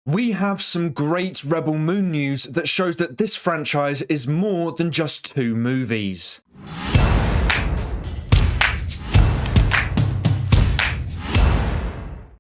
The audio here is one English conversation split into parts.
We have some great Rebel Moon news that shows that this franchise is more than just 2 movies.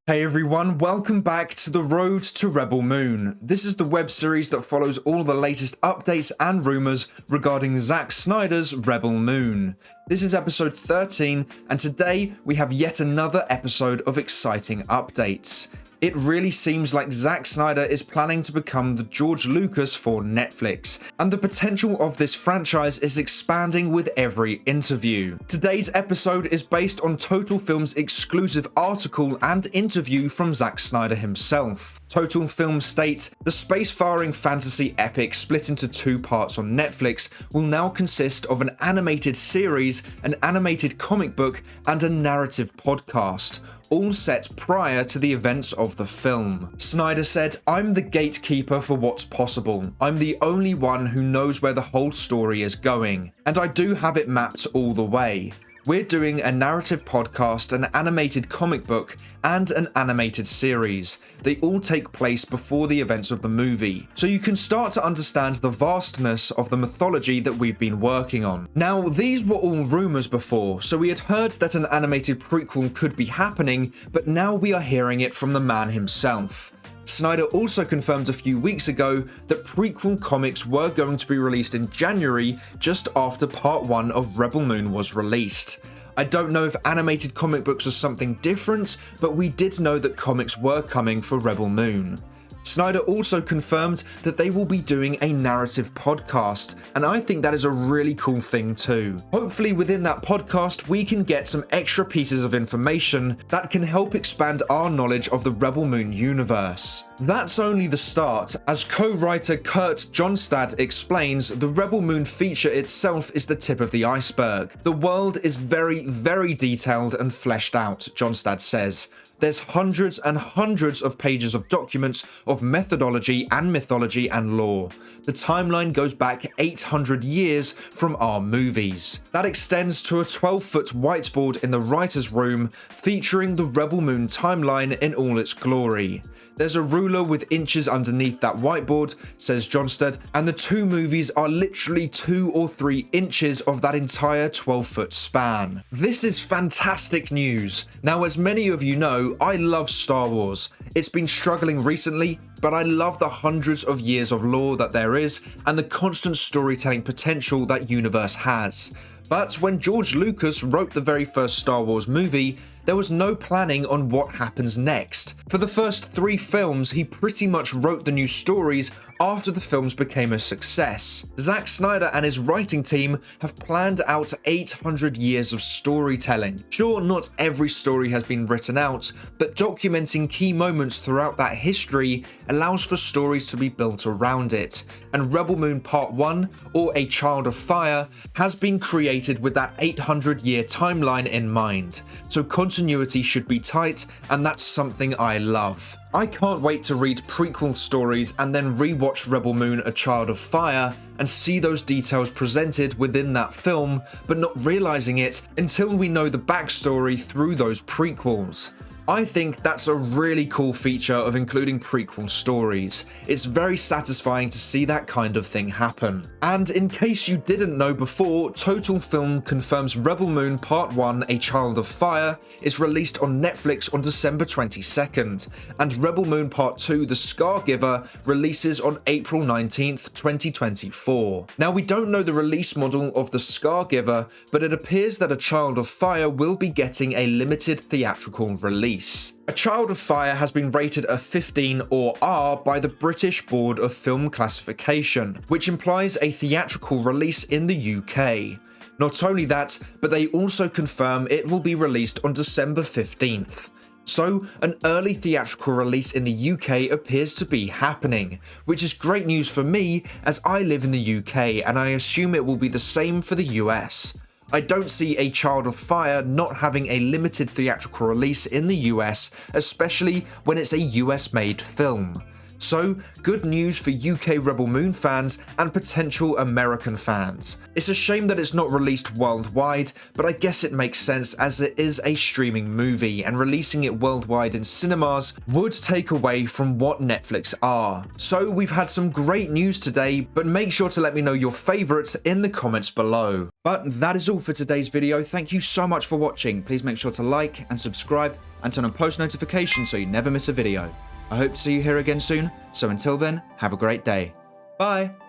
Hey everyone, welcome back to The Road to Rebel Moon. This is the web series that follows all the latest updates and rumours regarding Zack Snyder's Rebel Moon. This is episode 13, and today we have yet another episode of exciting updates. It really seems like Zack Snyder is planning to become the George Lucas for Netflix, and the potential of this franchise is expanding with every interview. Today's episode is based on Total Film's exclusive article and interview from Zack Snyder himself. Total Film states, the spacefaring fantasy epic split into 2 parts on Netflix will now consist of an animated series, an animated comic book, and a narrative podcast, all set prior to the events of the film. Snyder said, "I'm the gatekeeper for what's possible. I'm the only one who knows where the whole story is going, and I do have it mapped all the way. We're doing a narrative podcast, an animated comic book, and an animated series. They all take place before the events of the movie, so you can start to understand the vastness of the mythology that we've been working on." Now, these were all rumours before, so we had heard that an animated prequel could be happening, but now we are hearing it from the man himself. Snyder also confirmed a few weeks ago that prequel comics were going to be released in January, just after Part 1 of Rebel Moon was released. I don't know if animated comic books are something different, but we did know that comics were coming for Rebel Moon. Snyder also confirmed that they will be doing a narrative podcast, and I think that is a really cool thing too. Hopefully within that podcast we can get some extra pieces of information that can help expand our knowledge of the Rebel Moon universe. That's only the start. As co-writer Kurt Johnstad explains, the Rebel Moon feature itself is the tip of the iceberg. The world is very, very detailed and fleshed out, Johnstad says. There's hundreds and hundreds of pages of documents of methodology and mythology and lore. The timeline goes back 800 years from our movies. That extends to a 12-foot whiteboard in the writer's room featuring the Rebel Moon timeline in all its glory. There's a ruler with inches underneath that whiteboard, says Johnstad, and the 2 movies are literally 2 or 3 inches of that entire 12-foot span. This is fantastic news. Now, as many of you know, I love Star Wars. It's been struggling recently, but I love the hundreds of years of lore that there is and the constant storytelling potential that universe has. But when George Lucas wrote the very first Star Wars movie, there was no planning on what happens next. For the first 3 films, he pretty much wrote the new stories after the films became a success. Zack Snyder and his writing team have planned out 800 years of storytelling. Sure, not every story has been written out, but documenting key moments throughout that history allows for stories to be built around it. And Rebel Moon Part 1, or A Child of Fire, has been created with that 800-year timeline in mind. So continuity should be tight, and that's something I love. I can't wait to read prequel stories and then rewatch Rebel Moon A Child of Fire and see those details presented within that film, but not realizing it until we know the backstory through those prequels. I think that's a really cool feature of including prequel stories. It's very satisfying to see that kind of thing happen. And in case you didn't know before, Total Film confirms Rebel Moon Part 1 A Child of Fire is released on Netflix on December 22nd, and Rebel Moon Part 2 The Scargiver releases on April 19th, 2024. Now, we don't know the release model of The Scargiver, but it appears that A Child of Fire will be getting a limited theatrical release. A Child of Fire has been rated a 15 or R by the British Board of Film Classification, which implies a theatrical release in the UK. Not only that, but they also confirm it will be released on December 15th. So, an early theatrical release in the UK appears to be happening, which is great news for me as I live in the UK and I assume it will be the same for the US. I don't see A Child of Fire not having a limited theatrical release in the US, especially when it's a US-made film. So, good news for UK Rebel Moon fans and potential American fans. It's a shame that it's not released worldwide, but I guess it makes sense as it is a streaming movie, and releasing it worldwide in cinemas would take away from what Netflix are. So we've had some great news today, but make sure to let me know your favourites in the comments below. But that is all for today's video. Thank you so much for watching. Please make sure to like and subscribe and turn on post notifications so you never miss a video. I hope to see you here again soon, so until then, have a great day. Bye!